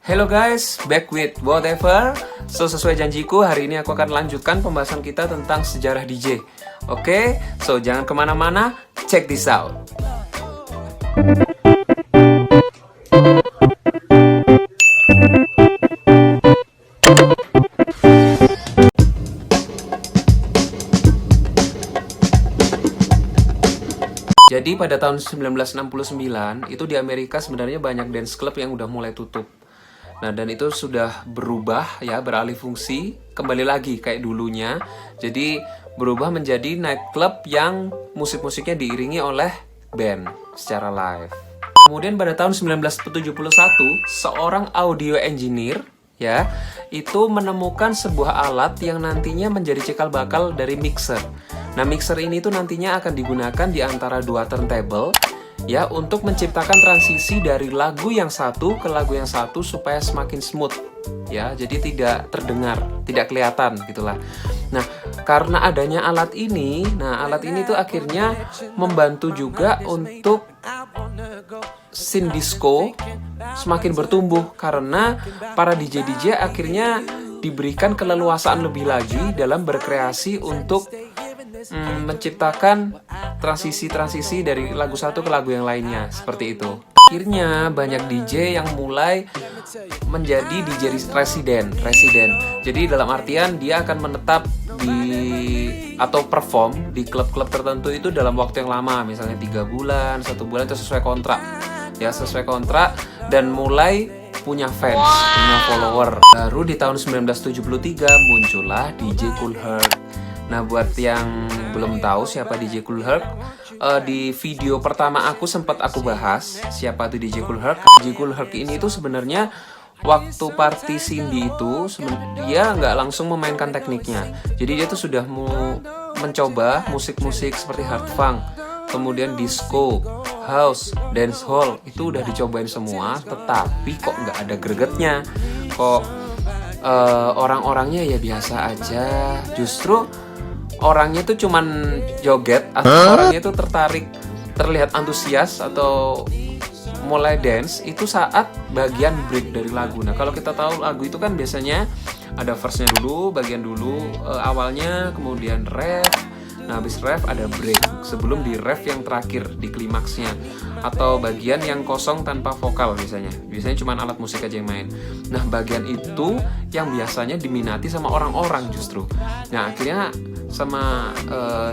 Hello guys, back with whatever. So sesuai janjiku, hari ini aku akan lanjutkan pembahasan kita tentang sejarah DJ. Oke, so jangan kemana-mana, check this out. Jadi pada tahun 1969 itu di Amerika sebenarnya banyak dance club yang udah mulai tutup. Nah, dan itu sudah berubah ya, beralih fungsi, kembali lagi kayak dulunya. Jadi berubah menjadi nightclub yang musik-musiknya diiringi oleh band secara live. Kemudian pada tahun 1971, seorang audio engineer ya, itu menemukan sebuah alat yang nantinya menjadi cikal bakal dari mixer. Nah, mixer ini tuh nantinya akan digunakan di antara dua turntable ya, untuk menciptakan transisi dari lagu yang satu ke lagu yang satu supaya semakin smooth ya, jadi tidak terdengar, tidak kelihatan gitulah. Nah, karena adanya alat ini, alat ini tuh akhirnya membantu juga untuk scene disco semakin bertumbuh karena para DJ akhirnya diberikan keleluasaan lebih lagi dalam berkreasi untuk menciptakan transisi-transisi dari lagu satu ke lagu yang lainnya, seperti itu. Akhirnya banyak DJ yang mulai menjadi DJ residen. Jadi dalam artian dia akan menetap di atau perform di klub-klub tertentu itu dalam waktu yang lama, misalnya 3 bulan, 1 bulan, itu sesuai kontrak. Ya, sesuai kontrak dan mulai punya fans, punya follower. Baru di tahun 1973 muncullah DJ Kool Herc. Nah, buat yang belum tahu siapa DJ Kool Herc, di video pertama aku sempat aku bahas siapa itu DJ Kool Herc. DJ Kool Herc ini tuh sebenarnya waktu party Cindy itu dia nggak langsung memainkan tekniknya. Jadi dia tuh sudah mau mencoba musik-musik seperti hard funk, kemudian disco, house, dancehall, itu udah dicobain semua, tetapi kok nggak ada gregetnya. Kok orang-orangnya ya biasa aja. Justru orangnya tuh cuman joget atau orangnya tuh terlihat antusias atau mulai dance itu saat bagian break dari lagu. Nah, kalau kita tahu lagu itu kan biasanya ada verse-nya dulu, bagian dulu awalnya, kemudian ref. Nah, habis ref ada break sebelum di ref yang terakhir di klimaksnya, atau bagian yang kosong tanpa vokal biasanya cuma alat musik aja yang main. Nah, bagian itu yang biasanya diminati sama orang-orang justru. Nah, akhirnya sama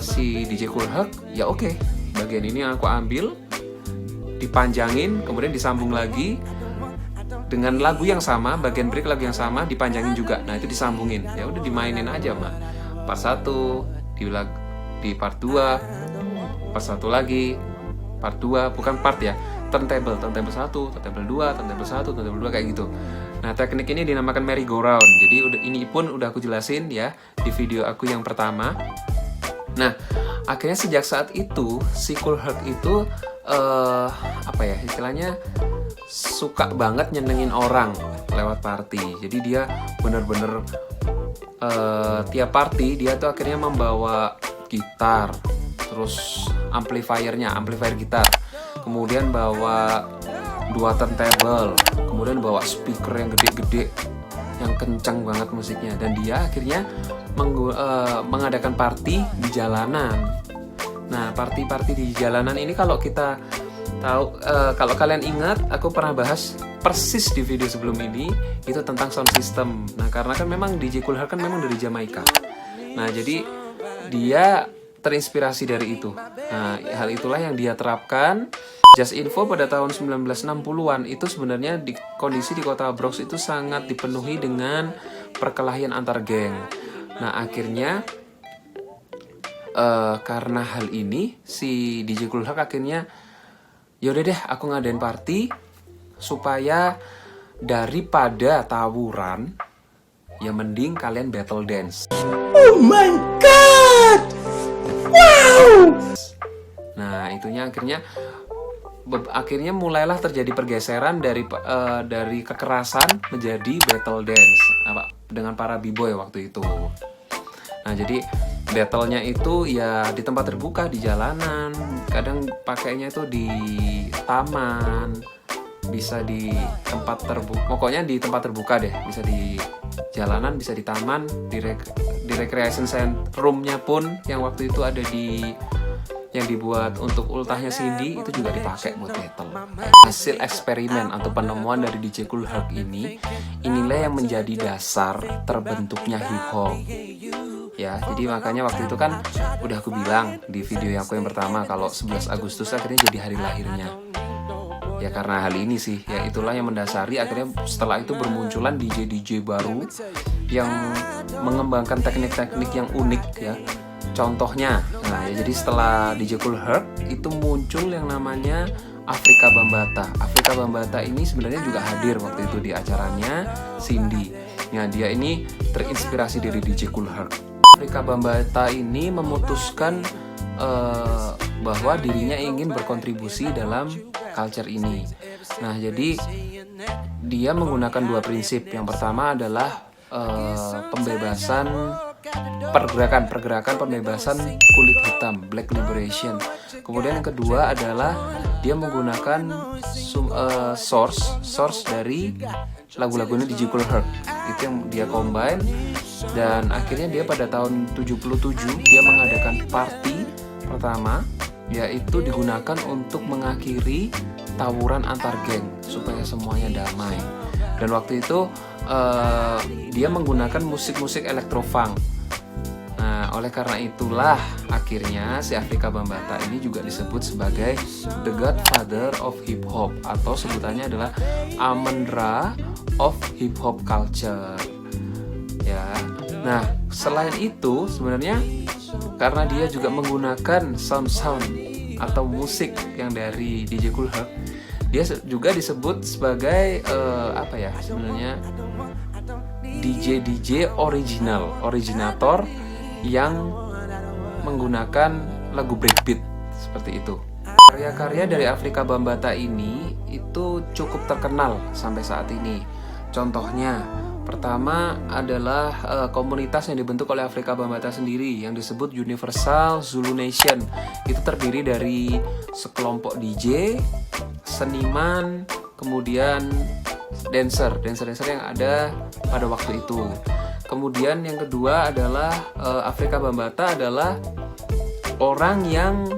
si DJ Kool Herc, ya oke, bagian ini aku ambil, dipanjangin, kemudian disambung lagi dengan lagu yang sama, bagian break lagu yang sama dipanjangin juga. Nah, itu disambungin, ya udah dimainin aja mah. Part 1 di part 2, part 1 lagi, part 2, bukan part ya, turntable 1, turntable 2, turntable 1, turntable 2, kayak gitu. Nah, teknik ini dinamakan merry-go-round. Jadi ini pun udah aku jelasin ya di video aku yang pertama. Nah, akhirnya sejak saat itu si Kool Herc itu istilahnya suka banget nyenengin orang lewat party. Jadi dia bener-bener tiap party dia tuh akhirnya membawa gitar, terus amplifier gitar, kemudian bawa 2 turntable, kemudian bawa speaker yang gede-gede, yang kencang banget musiknya, dan dia akhirnya mengadakan party di jalanan. Nah, party di jalanan ini kalau kita tahu, kalau kalian ingat, aku pernah bahas persis di video sebelum ini itu tentang sound system. Nah, karena kan memang DJ Kool Herc kan memang dari Jamaika. Nah, jadi dia terinspirasi dari itu. Nah, hal itulah yang dia terapkan. Just info, pada tahun 1960-an itu sebenarnya kondisi di kota Bronx itu sangat dipenuhi dengan perkelahian antar geng. Nah, akhirnya karena hal ini si DJ Kool Herc akhirnya yaudah deh, aku ngadain party supaya daripada tawuran ya mending kalian battle dance. Oh my god, wow. Nah, itunya akhirnya mulailah terjadi pergeseran dari kekerasan menjadi battle dance dengan para b-boy waktu itu. Nah, jadi battle-nya itu ya di tempat terbuka, di jalanan, kadang pakainya itu di taman, bisa di tempat terbuka, pokoknya di tempat terbuka deh, bisa di jalanan, bisa di taman, di recreation room-nya pun yang waktu itu ada di yang dibuat untuk ultahnya Cindy itu juga dipakai buat battle. Hasil eksperimen atau penemuan dari DJ Kool Herc inilah yang menjadi dasar terbentuknya hip hop. Ya, jadi makanya waktu itu kan udah aku bilang di video aku yang pertama kalau 11 Agustus akhirnya jadi hari lahirnya. Ya karena hal ini sih, ya itulah yang mendasari akhirnya setelah itu bermunculan DJ baru yang mengembangkan teknik-teknik yang unik ya. Contohnya, nah ya jadi setelah DJ Kool Herc itu muncul yang namanya Afrika Bambaataa. Afrika Bambaataa ini sebenarnya juga hadir waktu itu di acaranya Cindy. Nah dia ini terinspirasi dari DJ Kool Herc. Afrika Bambaataa ini memutuskan bahwa dirinya ingin berkontribusi dalam culture ini. Nah jadi dia menggunakan dua prinsip. Yang pertama adalah pembebasan pergerakan pembebasan kulit hitam, Black Liberation. Kemudian yang kedua adalah dia menggunakan source dari lagu-lagunya DJ Kool Herc. Itu yang dia combine, dan akhirnya dia pada tahun 77 dia mengadakan party pertama, yaitu digunakan untuk mengakhiri tawuran antar geng supaya semuanya damai. Dan waktu itu dia menggunakan musik-musik elektrofunk. Nah, oleh karena itulah akhirnya si Afrika Bambaataa ini juga disebut sebagai the Godfather of Hip Hop, atau sebutannya adalah Amun-Ra of Hip Hop Culture. Ya. Nah, selain itu sebenarnya karena dia juga menggunakan sound atau musik yang dari DJ Kool Herc, dia juga disebut sebagai sebenarnya DJ originator yang menggunakan lagu breakbeat seperti itu. Karya-karya dari Afrika Bambaataa ini itu cukup terkenal sampai saat ini. Contohnya, pertama adalah komunitas yang dibentuk oleh Afrika Bambaataa sendiri yang disebut Universal Zulu Nation. Itu terdiri dari sekelompok DJ, seniman, kemudian dancer yang ada pada waktu itu. Kemudian yang kedua adalah Afrika Bambaataa adalah orang yang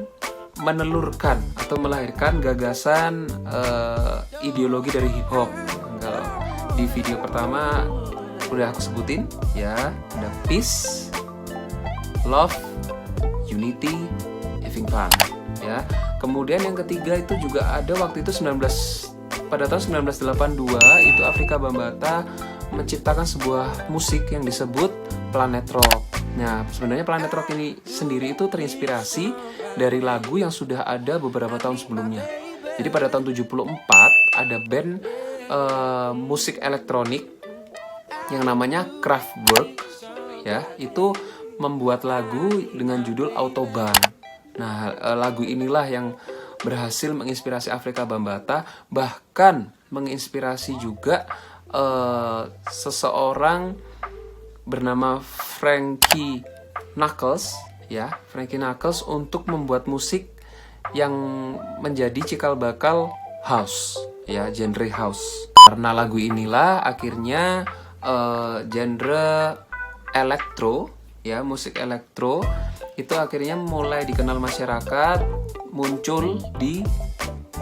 menelurkan atau melahirkan gagasan ideologi dari hip hop. Kalau di video pertama udah aku sebutin ya, ada peace, love, unity, having fun ya. Kemudian yang ketiga itu juga ada waktu itu pada tahun 1982 itu Afrika Bambaataa menciptakan sebuah musik yang disebut Planet Rock. Nah, sebenarnya Planet Rock ini sendiri itu terinspirasi dari lagu yang sudah ada beberapa tahun sebelumnya. Jadi pada tahun 74 ada band musik elektronik yang namanya Kraftwerk ya, itu membuat lagu dengan judul Autobahn. Nah, lagu inilah yang berhasil menginspirasi Afrika Bambaataa, bahkan menginspirasi juga seseorang bernama Frankie Knuckles ya, Frankie Knuckles untuk membuat musik yang menjadi cikal bakal house ya, genre house. Karena lagu inilah akhirnya genre elektro ya, musik elektro itu akhirnya mulai dikenal masyarakat, muncul di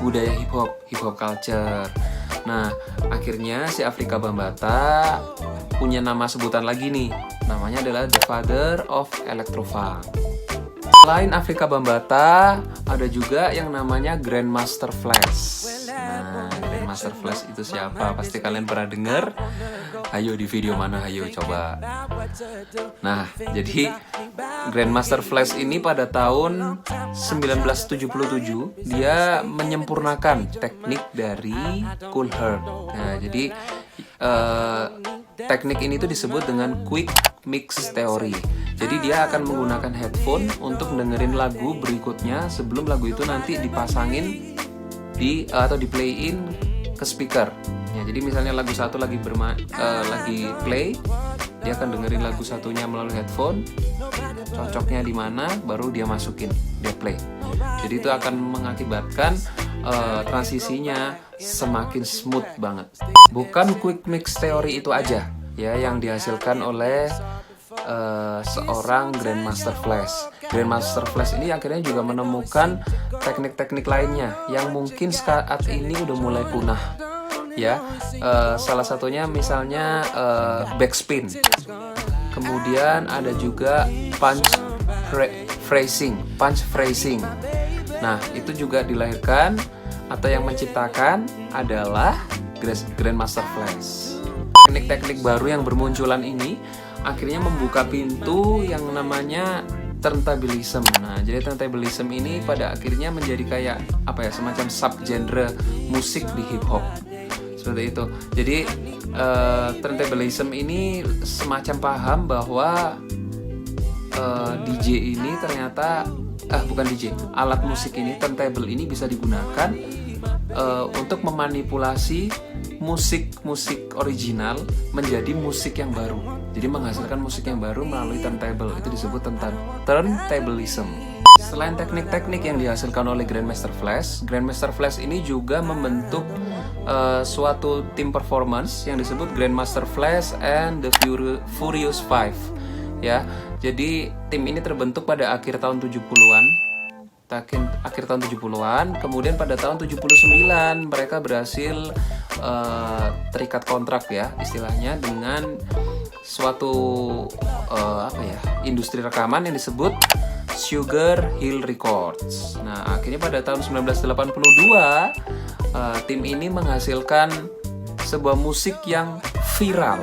budaya hip hop culture. Nah, akhirnya si Afrika Bambaataa punya nama sebutan lagi nih. Namanya adalah The Father of Electrofunk. Selain Afrika Bambaataa, ada juga yang namanya Grandmaster Flash. Nah, Grandmaster Flash itu siapa? Pasti kalian pernah dengar. Ayo di video mana? Ayo coba. Nah, jadi Grandmaster Flash ini pada tahun 1977 dia menyempurnakan teknik dari Kool Herc. Nah, jadi teknik ini tuh disebut dengan Quick Mix Theory. Jadi dia akan menggunakan headphone untuk dengerin lagu berikutnya sebelum lagu itu nanti dipasangin atau di-playin ke speaker. Ya, jadi misalnya lagu satu lagi play, dia akan dengerin lagu satunya melalui headphone, cocoknya di mana, baru dia masukin, dia play. Jadi itu akan mengakibatkan transisinya semakin smooth banget. Bukan quick mix teori itu aja ya yang dihasilkan oleh seorang Grandmaster Flash. Grandmaster Flash ini akhirnya juga menemukan teknik-teknik lainnya yang mungkin saat ini udah mulai punah ya. Salah satunya misalnya backspin. Kemudian ada juga punch phrasing. Nah, itu juga dilahirkan atau yang menciptakan adalah Grandmaster Flash. Teknik-teknik baru yang bermunculan ini akhirnya membuka pintu yang namanya turntablism. Nah, jadi turntablism ini pada akhirnya menjadi kayak apa ya, semacam subgenre musik di hip hop. Seperti itu. Jadi turntablism ini semacam paham bahwa DJ ini ternyata bukan DJ, alat musik ini, turntable ini bisa digunakan untuk memanipulasi musik original menjadi musik yang baru. Jadi menghasilkan musik yang baru melalui turntable, itu disebut turntablism. Selain teknik-teknik yang dihasilkan oleh Grandmaster Flash ini juga membentuk suatu tim performance yang disebut Grandmaster Flash and the Furious Five. Ya, jadi tim ini terbentuk pada akhir tahun 70-an. Kemudian pada tahun 79 mereka berhasil terikat kontrak ya istilahnya dengan suatu industri rekaman yang disebut Sugar Hill Records. Nah, akhirnya pada tahun 1982 tim ini menghasilkan sebuah musik yang viral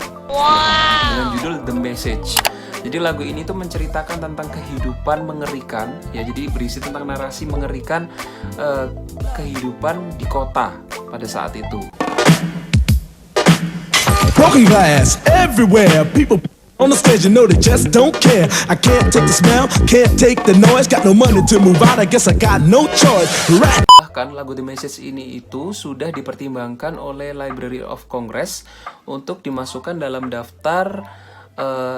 dengan judul The Message. Jadi lagu ini tuh menceritakan tentang kehidupan mengerikan ya, jadi berisi tentang narasi mengerikan kehidupan di kota pada saat itu. Broken glass everywhere. People on the stage, you know they just don't care. I can't take the smell, can't take the noise. Got no money to move out, I guess I got no choice. Bahkan lagu The Message ini itu sudah dipertimbangkan oleh Library of Congress untuk dimasukkan dalam daftar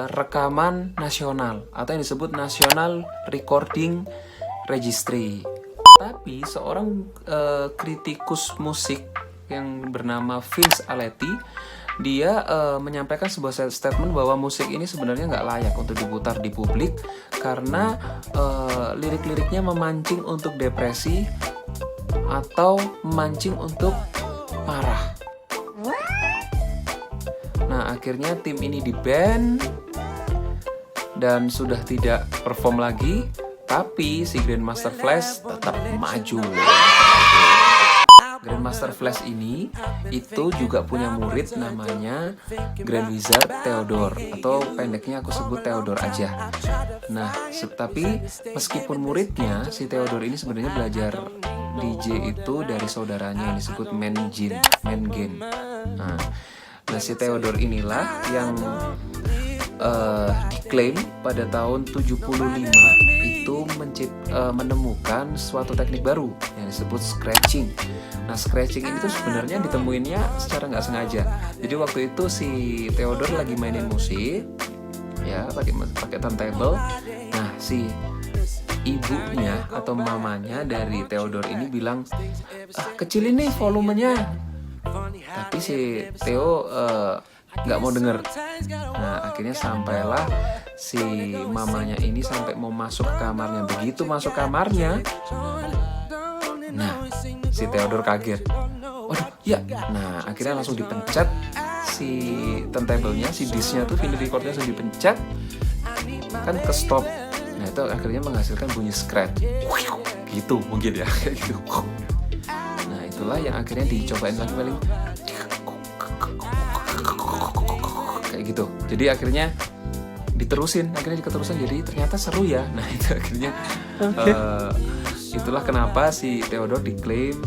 rekaman nasional atau yang disebut National Recording Registry. Tapi seorang kritikus musik yang bernama Vince Aletti, dia menyampaikan sebuah statement bahwa musik ini sebenarnya nggak layak untuk diputar di publik karena lirik-liriknya memancing untuk depresi atau memancing untuk marah. Nah, akhirnya tim ini di-ban dan sudah tidak perform lagi, tapi si Grandmaster Flash tetap maju. Grandmaster Flash ini itu juga punya murid namanya Grand Wizard Theodore, atau pendeknya aku sebut Theodore aja. Nah, tapi meskipun muridnya, si Theodore ini sebenarnya belajar DJ itu dari saudaranya yang disebut Mengen. Nah, si Theodore inilah yang diklaim pada tahun 75 itu menemukan suatu teknik baru yang disebut scratching. Nah, scratching ini tuh sebenarnya ditemuinnya secara nggak sengaja. Jadi waktu itu si Theodore lagi mainin musik, ya pakai turntable. Nah, si ibunya atau mamanya dari Theodore ini bilang, kecilin nih volumenya. Tapi si Theo nggak mau denger. Nah, akhirnya sampailah si mamanya ini sampai mau masuk ke kamarnya. Begitu masuk kamarnya, nah si Theodore kaget. Waduh, ya. Nah, akhirnya langsung dipencet si turntable-nya, si disknya tuh, vinyl record-nya langsung dipencet, kan ke stop. Nah, itu akhirnya menghasilkan bunyi scratch. Gitu mungkin ya, kayak gitu. Nah, itulah yang akhirnya dicobain lagi paling kayak gitu. Jadi akhirnya diterusin, jadi ternyata seru ya. Nah, itu akhirnya itulah kenapa si Theodore diklaim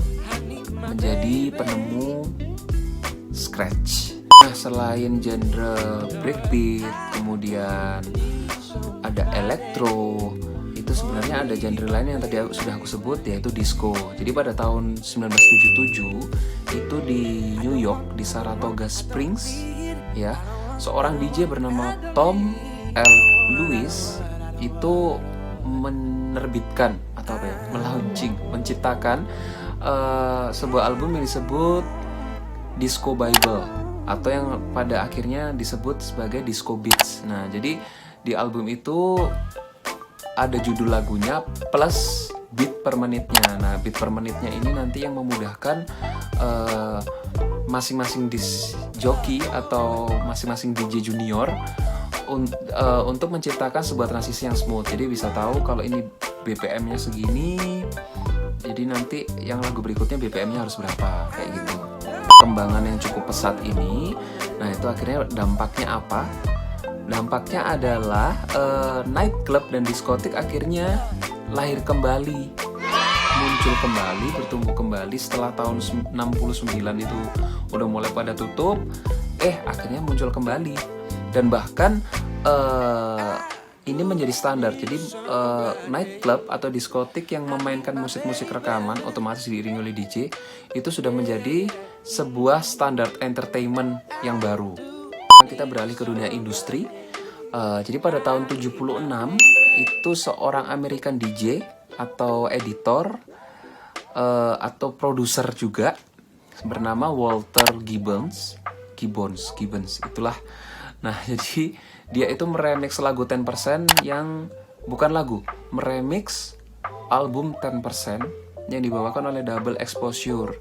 menjadi penemu scratch. Nah, selain genre breakbeat, kemudian ada electro, itu sebenarnya ada genre lain yang tadi sudah aku sebut, yaitu disco. Jadi pada tahun 1977 itu di New York, di Saratoga Springs ya, seorang DJ bernama Tom L. Lewis itu menerbitkan atau apa ya, menciptakan sebuah album yang disebut Disco Bible atau yang pada akhirnya disebut sebagai Disco Beats. Nah, jadi di album itu ada judul lagunya plus beat per menitnya. Nah, beat per menitnya ini nanti yang memudahkan masing-masing disc jockey atau masing-masing DJ junior untuk menciptakan sebuah transisi yang smooth. Jadi bisa tahu kalau ini BPM-nya segini, jadi nanti yang lagu berikutnya BPM-nya harus berapa, kayak gitu. Perkembangan yang cukup pesat ini, nah itu akhirnya dampaknya apa? Dampaknya adalah nightclub dan diskotik akhirnya lahir kembali, muncul kembali, bertumbuh kembali setelah tahun 69 itu udah mulai pada tutup, akhirnya muncul kembali. Dan bahkan ini menjadi standar. Jadi nightclub atau diskotik yang memainkan musik-musik rekaman otomatis diiringi oleh DJ itu sudah menjadi sebuah standar entertainment yang baru. Kita beralih ke dunia industri. Jadi pada tahun 76 itu seorang American DJ atau editor atau produser juga bernama Walter Gibbons itulah. Nah, jadi dia itu meremix lagu 10% yang bukan lagu, meremix album 10% yang dibawakan oleh Double Exposure.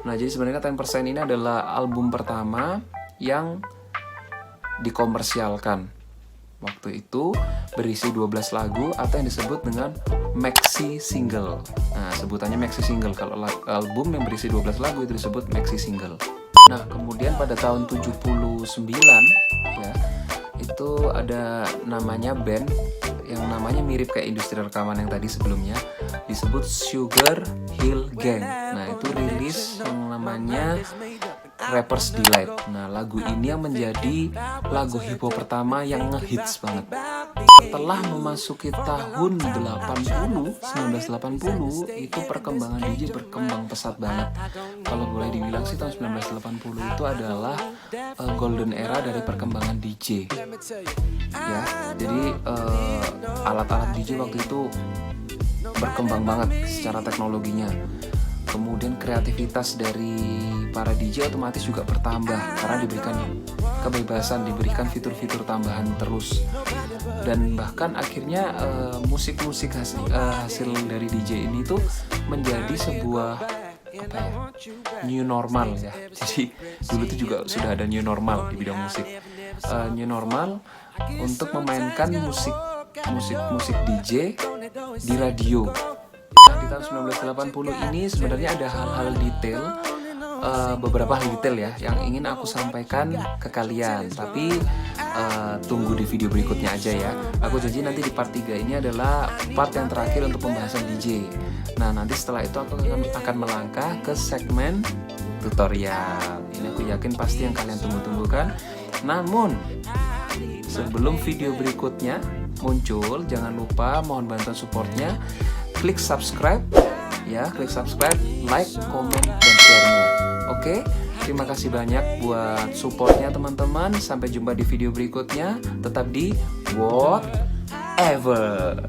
Nah, jadi sebenarnya 10% ini adalah album pertama yang dikomersialkan. Waktu itu berisi 12 lagu atau yang disebut dengan maxi single. Nah, sebutannya maxi single. Kalau album yang berisi 12 lagu itu disebut maxi single. Nah, kemudian pada tahun 79 ya, itu ada namanya band yang namanya mirip kayak industri rekaman yang tadi sebelumnya, disebut Sugar Hill Gang. Nah, itu rilis yang namanya Rapper's Delight. Nah, lagu ini yang menjadi lagu hip hop pertama yang ngehits banget. Setelah memasuki tahun 1980 itu perkembangan DJ berkembang pesat banget. Kalau boleh dibilang sih tahun 1980 itu adalah golden era dari perkembangan DJ. Ya, jadi alat-alat DJ waktu itu berkembang banget secara teknologinya. Kemudian kreativitas dari para DJ otomatis juga bertambah karena diberikan kebebasan, diberikan fitur-fitur tambahan terus. Dan bahkan akhirnya musik-musik hasil dari DJ ini tuh menjadi sebuah new normal ya. Jadi dulu tuh juga sudah ada new normal di bidang musik. New normal untuk memainkan musik DJ di radio. Nah, di tahun 1980 ini sebenarnya ada hal-hal detail, beberapa hal detail ya yang ingin aku sampaikan ke kalian. Tapi tunggu di video berikutnya aja ya. Aku janji nanti di part 3 ini adalah part yang terakhir untuk pembahasan DJ. Nah, nanti setelah itu aku akan melangkah ke segmen tutorial. Ini aku yakin pasti yang kalian tunggu-tunggu kan. Namun sebelum video berikutnya muncul, jangan lupa mohon bantuan supportnya. Klik subscribe, like, komen, dan share-nya. Oke, terima kasih banyak buat supportnya teman-teman. Sampai jumpa di video berikutnya. Tetap di Whatever.